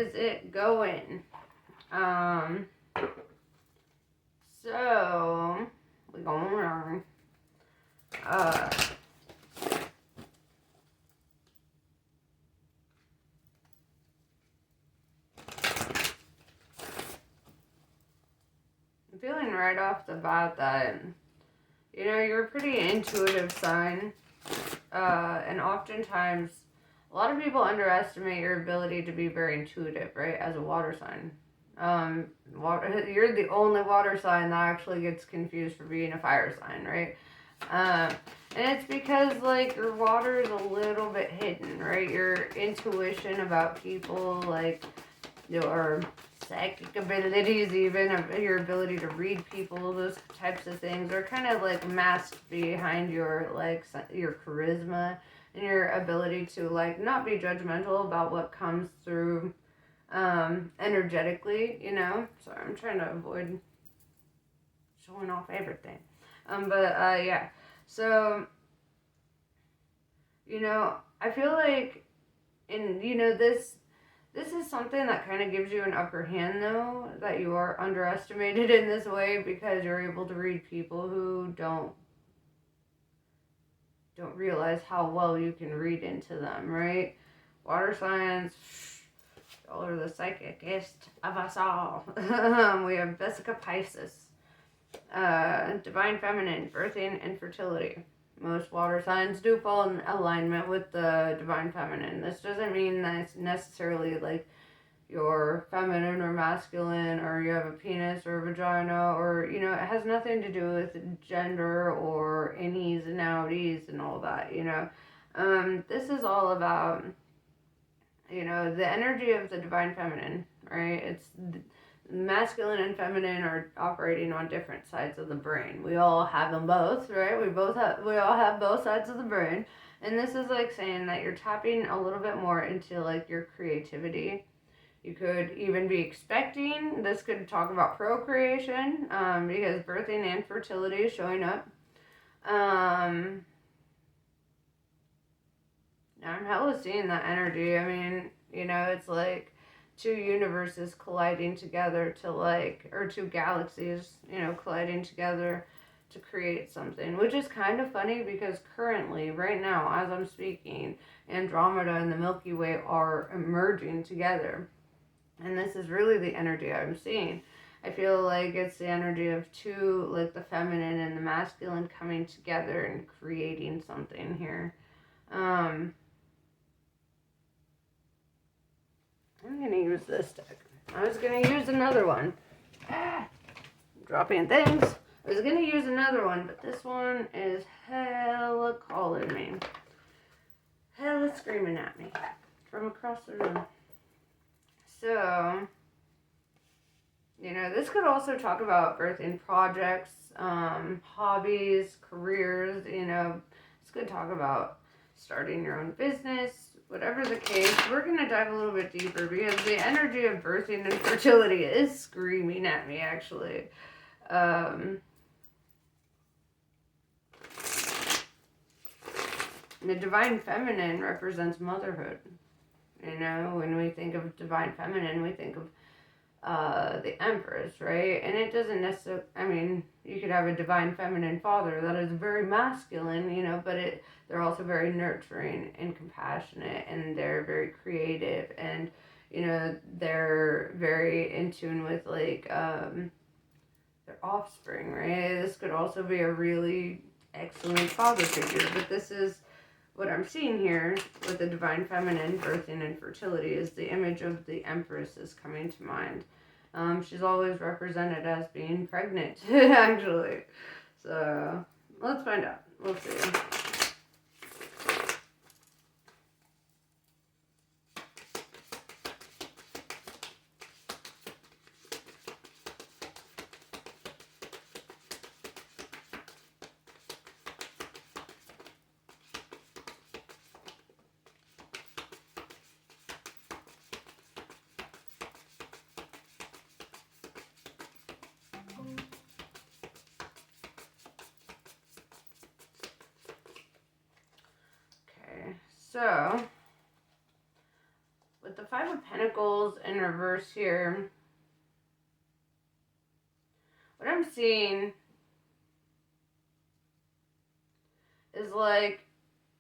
is it going? So we're going on. I'm feeling right off the bat that, you know, you're a pretty intuitive sign. And oftentimes, a lot of people underestimate your ability to be very intuitive, right? As a water sign. You're the only water sign that actually gets confused for being a fire sign, right? And it's because, like, your water is a little bit hidden, right? Your intuition about people, like, your psychic abilities, even your ability to read people, those types of things are kind of like masked behind your, like, your charisma and your ability to, like, not be judgmental about what comes through energetically, you know. Sorry, I'm trying to avoid showing off everything. Yeah. So, you know, I feel like, and you know, this is something that kind of gives you an upper hand, though, that you are underestimated in this way because you're able to read people who don't realize how well you can read into them, right? Water signs, y'all are the psychicest of us all. We have Vesica Pisces, divine feminine, birthing and fertility. Most water signs do fall in alignment with the divine feminine. This doesn't mean that it's necessarily like you're feminine or masculine or you have a penis or a vagina, or, you know, it has nothing to do with gender or innies and outies and all that, you know. This is all about, you know, the energy of the divine feminine, right? It's masculine and feminine are operating on different sides of the brain. We all have them both, right? We all have both sides of the brain. And this is like saying that you're tapping a little bit more into, like, your creativity. You could even be expecting. This could talk about procreation, because birthing and fertility is showing up. I'm hella seeing that energy. I mean, you know, it's like two universes colliding together to, like, or two galaxies, you know, colliding together to create something, which is kind of funny because currently, right now, as I'm speaking, Andromeda and the Milky Way are merging together. And this is really the energy I'm seeing. I feel like it's the energy of two, like the feminine and the masculine coming together and creating something here. I'm going to use this deck. I was going to use another one. Dropping things. I was going to use another one, but this one is hella calling me. Hella screaming at me from across the room. So, you know, this could also talk about birthing projects, hobbies, careers, you know. This could talk about starting your own business, whatever the case. We're going to dive a little bit deeper because the energy of birthing and fertility is screaming at me, actually. The divine feminine represents motherhood. You know, when we think of divine feminine, we think of the Empress, right? And it doesn't necessarily, I mean, you could have a divine feminine father that is very masculine, you know, but they're also very nurturing and compassionate, and they're very creative, and, you know, they're very in tune with, like, their offspring, right? This could also be a really excellent father figure, but this is what I'm seeing here with the divine feminine, birthing and fertility, is the image of the Empress is coming to mind. She's always represented as being pregnant, actually. So, let's find out. We'll see. So, with the Five of Pentacles in reverse here, what I'm seeing is like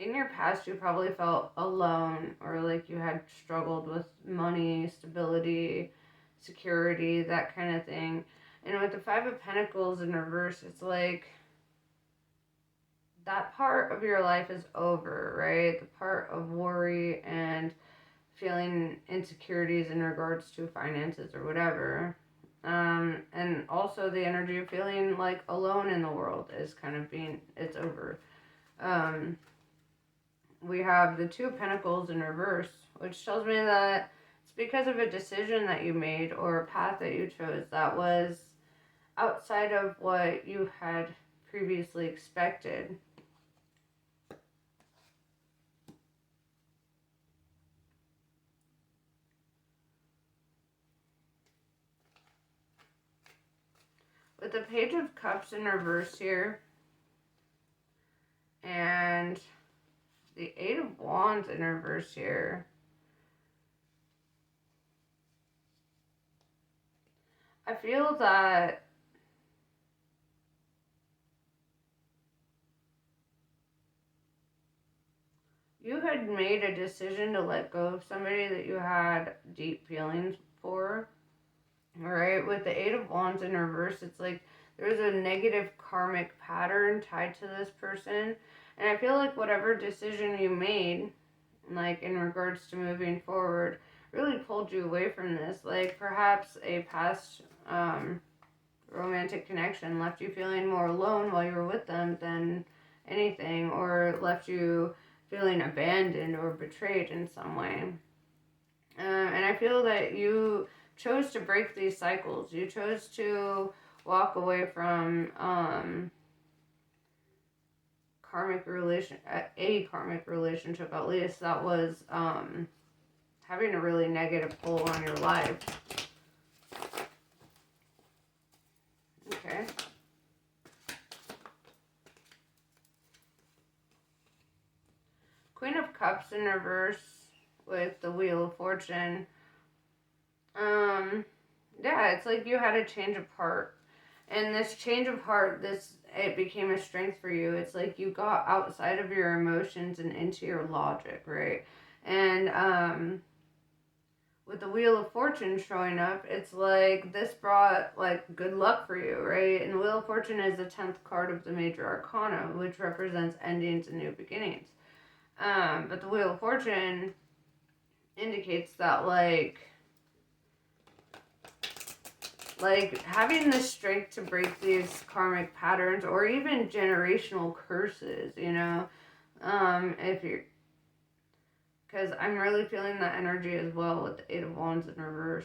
in your past you probably felt alone, or like you had struggled with money, stability, security, that kind of thing. And with the Five of Pentacles in reverse, it's like that part of your life is over, right? The part of worry and feeling insecurities in regards to finances or whatever. And also the energy of feeling like alone in the world is kind of it's over. We have the Two of Pentacles in reverse, which tells me that it's because of a decision that you made or a path that you chose that was outside of what you had previously expected. With the Page of Cups in reverse here, and the Eight of Wands in reverse here, I feel that you had made a decision to let go of somebody that you had deep feelings for. Right, with the Eight of Wands in reverse, it's like there's a negative karmic pattern tied to this person. And I feel like whatever decision you made, like in regards to moving forward, really pulled you away from this. Like perhaps a past romantic connection left you feeling more alone while you were with them than anything, or left you feeling abandoned or betrayed in some way. And I feel that you chose to break these cycles. You chose to walk away from a karmic relationship at least that was having a really negative pull on your life. Okay. Queen of Cups in reverse with the Wheel of Fortune. Yeah, it's like you had a change of heart. And this change of heart, it became a strength for you. It's like you got outside of your emotions and into your logic, right? And with the Wheel of Fortune showing up, it's like this brought like good luck for you, right? And the Wheel of Fortune is the 10th card of the Major Arcana, which represents endings and new beginnings. But the Wheel of Fortune indicates that like having the strength to break these karmic patterns or even generational curses, you know, if you're, because I'm really feeling that energy as well with the Eight of Wands in reverse.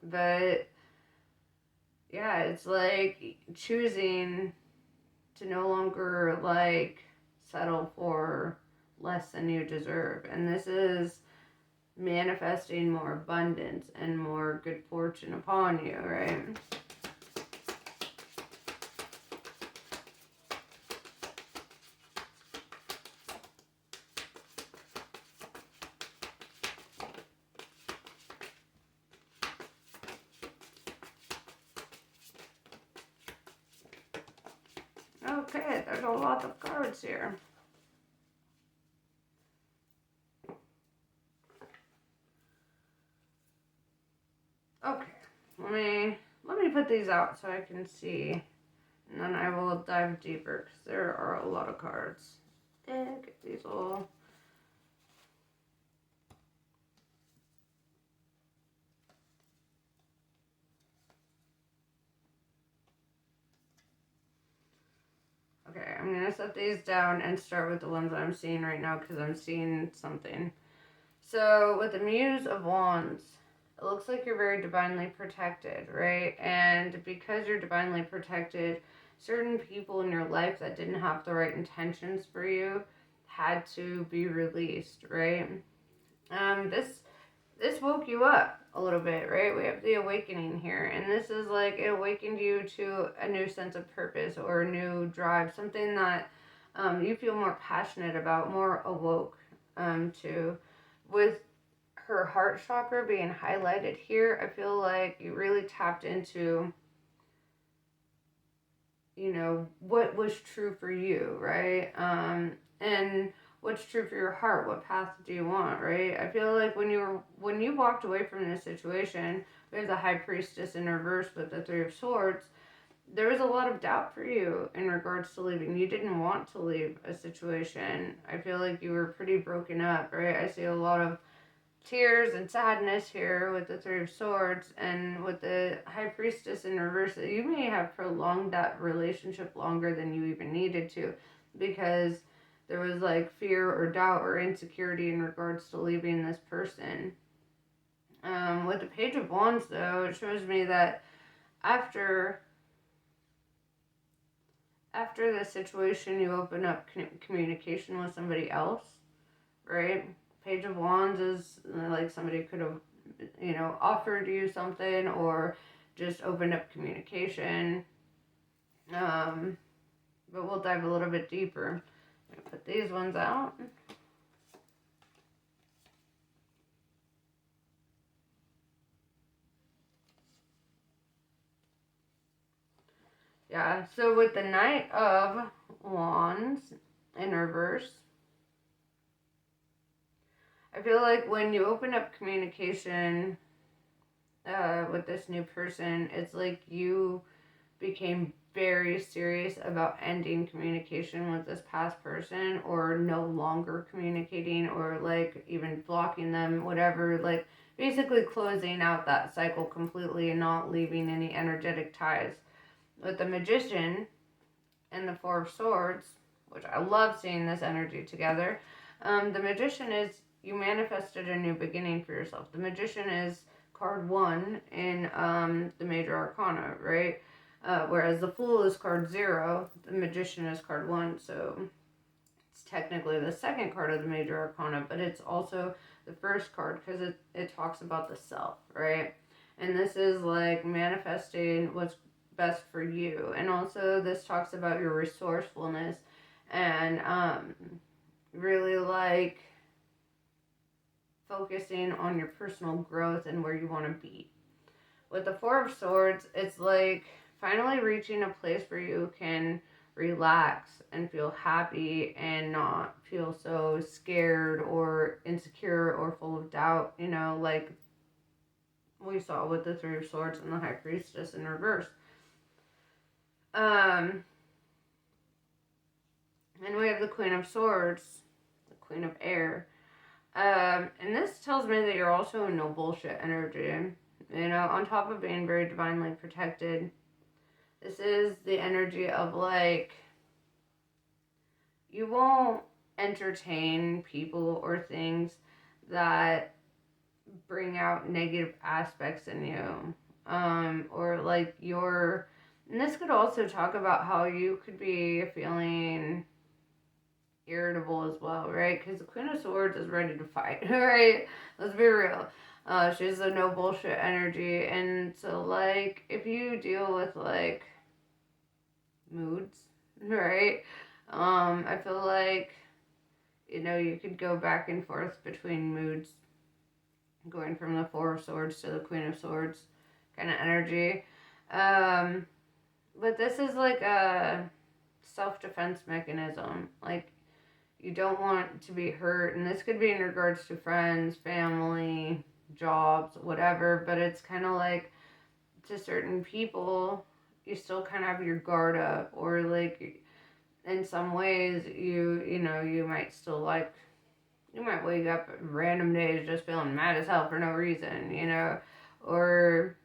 But yeah, it's like choosing to no longer like settle for less than you deserve. And this is manifesting more abundance and more good fortune upon you, right? Okay, there's a lot of cards here. Okay, let me put these out so I can see, and then I will dive deeper because there are a lot of cards. Get these all. Okay, I'm gonna set these down and start with the ones I'm seeing right now because I'm seeing something. So with the Muse of Wands, it looks like you're very divinely protected, right? And because you're divinely protected, certain people in your life that didn't have the right intentions for you had to be released, right? This woke you up a little bit, right? We have the awakening here, and this is like it awakened you to a new sense of purpose or a new drive, something that you feel more passionate about, more awoke to. With her heart chakra being highlighted here, I feel like you really tapped into, you know, what was true for you, right? And what's true for your heart. What path do you want, right? I feel like when you walked away from this situation, there's a high priestess in reverse with the Three of Swords. There was a lot of doubt for you in regards to leaving. You didn't want to leave a situation. I feel like you were pretty broken up, right? I see a lot of tears and sadness here with the Three of Swords, and with the High Priestess in reverse. You may have prolonged that relationship longer than you even needed to, because there was like fear or doubt or insecurity in regards to leaving this person. With the Page of Wands, though, it shows me that after the situation, you open up communication with somebody else, right? Page of Wands is like somebody could have, you know, offered you something or just opened up communication. But we'll dive a little bit deeper. I'm gonna put these ones out. Yeah, so with the Knight of Wands in reverse, I feel like when you open up communication with this new person, it's like you became very serious about ending communication with this past person, or no longer communicating, or like even blocking them, whatever, like basically closing out that cycle completely and not leaving any energetic ties. With the Magician and the Four of Swords, which I love seeing this energy together, the Magician is you manifested a new beginning for yourself. The Magician is card 1 in the Major Arcana, right? Whereas the Fool is card 0, the Magician is card 1, so it's technically the second card of the Major Arcana, but it's also the first card because it talks about the self, right? And this is like manifesting what's best for you. And also this talks about your resourcefulness and really like focusing on your personal growth and where you want to be. With the Four of Swords, it's like finally reaching a place where you can relax and feel happy and not feel so scared or insecure or full of doubt, you know, like we saw with the Three of Swords and the High Priestess in reverse. And we have the Queen of Swords, the Queen of Air. And this tells me that you're also a no bullshit energy. You know, on top of being very divinely protected, this is the energy of like, you won't entertain people or things that bring out negative aspects in you. Or like and this could also talk about how you could be feeling irritable as well, right? Because the Queen of Swords is ready to fight, right? Let's be real. She's a no bullshit energy, and so like if you deal with like moods, right? I feel like, you know, you could go back and forth between moods, going from the Four of Swords to the Queen of Swords kind of energy. But this is like a self-defense mechanism. Like, you don't want to be hurt, and this could be in regards to friends, family, jobs, whatever, but it's kind of like to certain people, you still kind of have your guard up, or like in some ways you know, you might still like, you might wake up random days just feeling mad as hell for no reason, you know, or,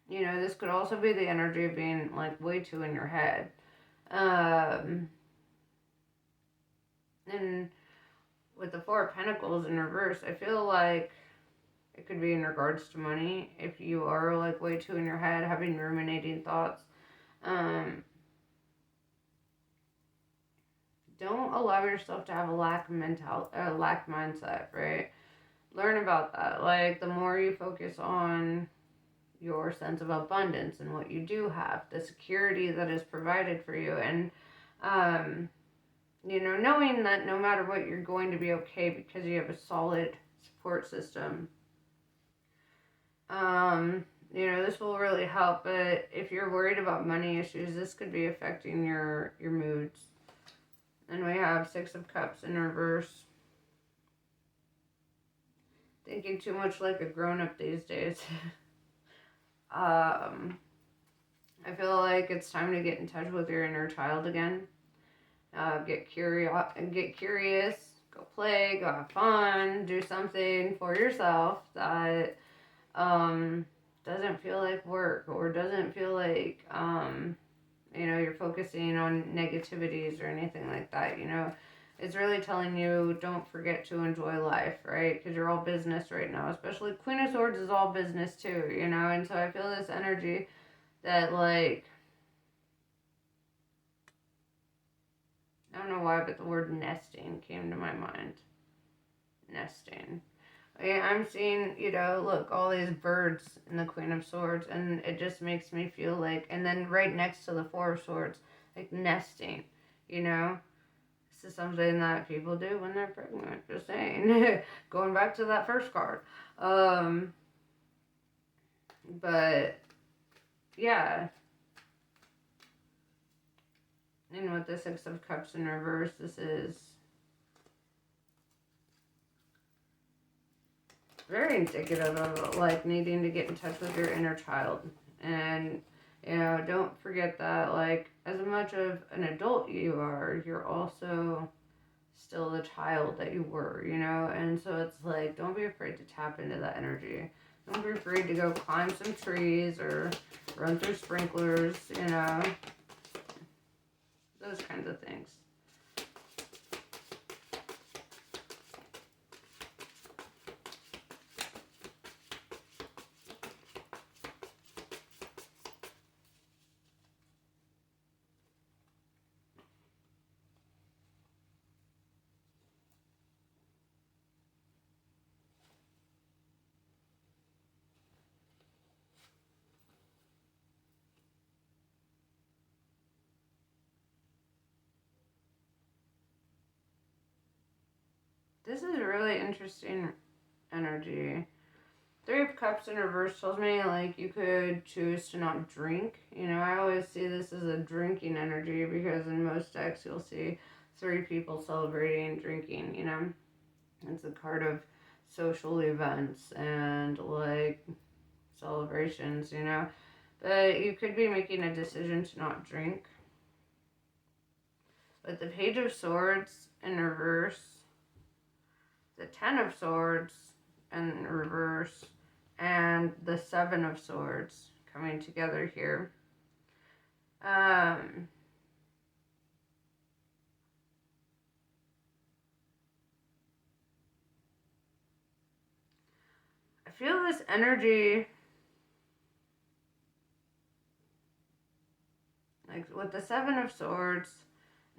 you know, this could also be the energy of being like way too in your head. And with the Four of Pentacles in reverse, I feel like it could be in regards to money. If you are like way too in your head, having ruminating thoughts, don't allow yourself to have a lack mindset, right? Learn about that. Like, the more you focus on your sense of abundance and what you do have, the security that is provided for you, and you know, knowing that no matter what, you're going to be okay because you have a solid support system. This will really help, but if you're worried about money issues, this could be affecting your moods. And we have Six of Cups in reverse. Thinking too much like a grown-up these days. I feel like it's time to get in touch with your inner child again. Get curious, go play, go have fun, do something for yourself that doesn't feel like work or doesn't feel like you're focusing on negativities or anything like that. It's really telling you don't forget to enjoy life, right? Because you're all business right now, especially Queen of Swords is all business too, and so I feel this energy that, like, I don't know why, but the word nesting came to my mind. Nesting. I'm seeing, look, all these birds in the Queen of Swords, and it just makes me feel like, and then right next to the Four of Swords, like nesting, This is something that people do when they're pregnant, just saying. Going back to that first card. But, yeah. And with the Six of Cups in reverse, this is very indicative of, like, needing to get in touch with your inner child. And, don't forget that, like, as much of an adult you are, you're also still the child that you were, And so it's like, don't be afraid to tap into that energy. Don't be afraid to go climb some trees or run through sprinklers, Those kinds of things. This is a really interesting energy. Three of Cups in reverse tells me, like, you could choose to not drink. I always see this as a drinking energy because in most decks you'll see three people celebrating drinking, It's a card of social events and, like, celebrations, But you could be making a decision to not drink. But the Page of Swords in reverse, the Ten of Swords in reverse, and the Seven of Swords coming together here. I feel this energy, like with the Seven of Swords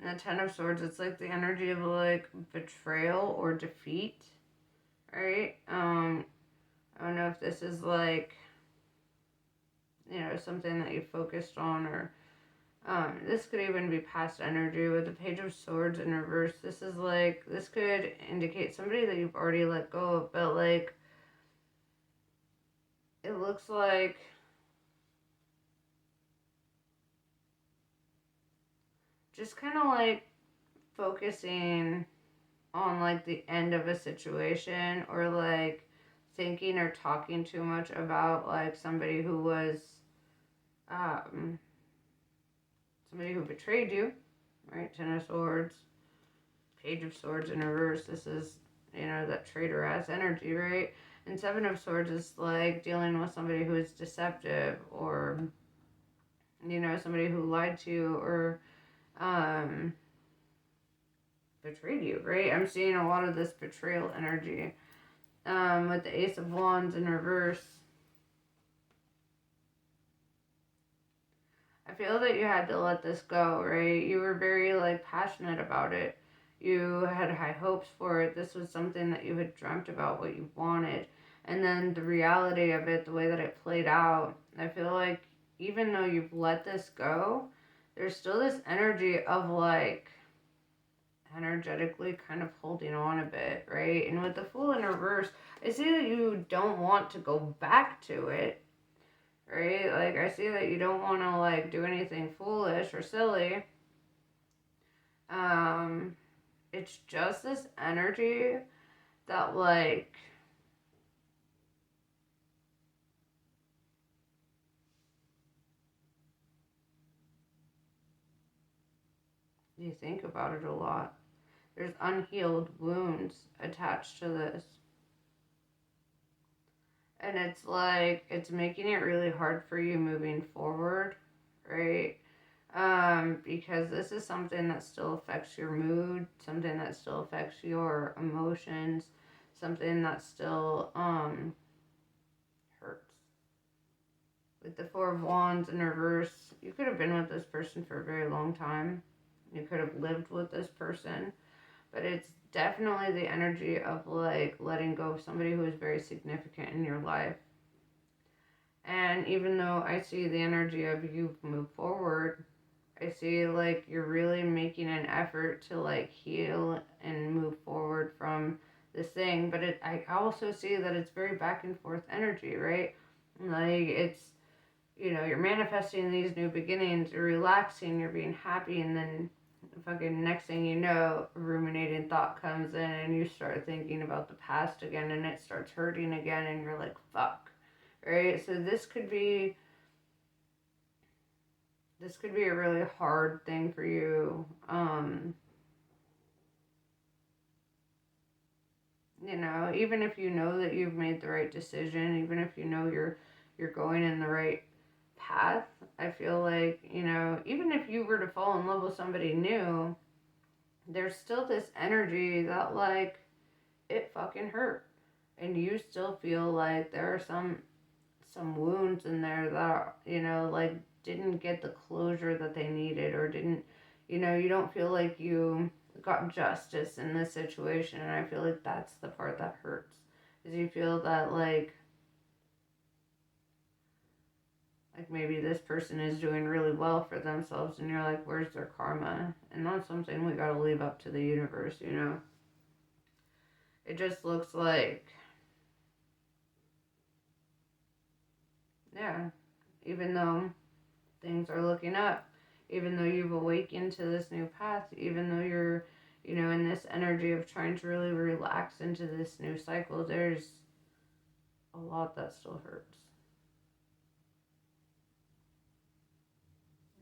and the Ten of Swords, it's like the energy of, like, betrayal or defeat, right? I don't know if this is, like, something that you focused on, or this could even be past energy. With the Page of Swords in reverse, this is like, this could indicate somebody that you've already let go of, but, like, it looks like just kind of like focusing on, like, the end of a situation, or, like, thinking or talking too much about, like, somebody who was somebody who betrayed you, right? Ten of Swords, Page of Swords in reverse. This is, that traitor ass energy, right? And Seven of Swords is, like, dealing with somebody who is deceptive, or, somebody who lied to you, or betrayed you, right? I'm seeing a lot of this betrayal energy. With the Ace of Wands in reverse, I feel that you had to let this go, right? You were very, like, passionate about it. You had high hopes for it. This was something that you had dreamt about, what you wanted. And then the reality of it, the way that it played out, I feel like even though you've let this go, there's still this energy of, like, energetically kind of holding on a bit, right? And with the Fool in reverse, I see that you don't want to go back to it, right? Like, I see that you don't want to, like, do anything foolish or silly. It's just this energy that, like, you think about it a lot. There's unhealed wounds attached to this. And it's like, it's making it really hard for you moving forward, right? Because this is something that still affects your mood, something that still affects your emotions, something that still hurts. With the Four of Wands in reverse, you could have been with this person for a very long time. You could have lived with this person, but it's definitely the energy of, like, letting go of somebody who is very significant in your life. And even though I see the energy of you move forward, I see, like, you're really making an effort to, like, heal and move forward from this thing. But I also see that it's very back and forth energy, right? Like, it's, you're manifesting these new beginnings, you're relaxing, you're being happy, and then fucking next thing you know, a ruminating thought comes in and you start thinking about the past again and it starts hurting again and you're like, fuck. Right? So this could be a really hard thing for you. Even if you know that you've made the right decision, even if you know you're going in the right path, I feel like, even if you were to fall in love with somebody new, there's still this energy that, like, it fucking hurt. And you still feel like there are some wounds in there that, like, didn't get the closure that they needed, or didn't, you don't feel like you got justice in this situation. And I feel like that's the part that hurts, is you feel that, like maybe this person is doing really well for themselves and you're like, where's their karma? And that's something we gotta leave up to the universe. It just looks like, yeah, even though things are looking up, even though you've awakened to this new path, even though you're, in this energy of trying to really relax into this new cycle, there's a lot that still hurts.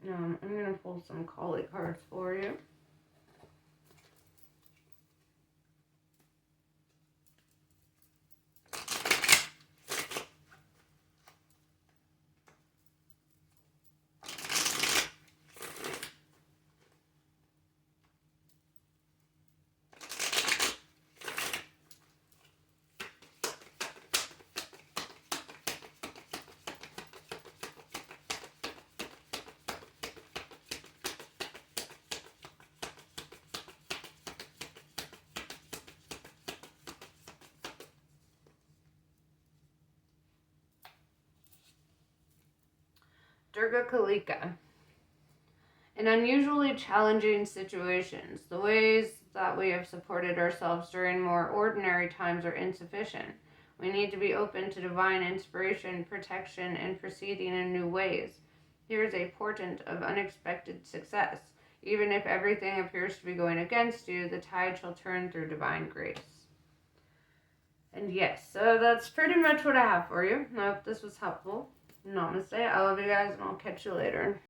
I'm going to pull some Kali cards for you. Durga Kalika. In unusually challenging situations, the ways that we have supported ourselves during more ordinary times are insufficient. We need to be open to divine inspiration, protection, and proceeding in new ways. Here is a portent of unexpected success. Even if everything appears to be going against you, the tide shall turn through divine grace. And yes, so that's pretty much what I have for you. I hope this was helpful. Namaste. I love you guys, and I'll catch you later.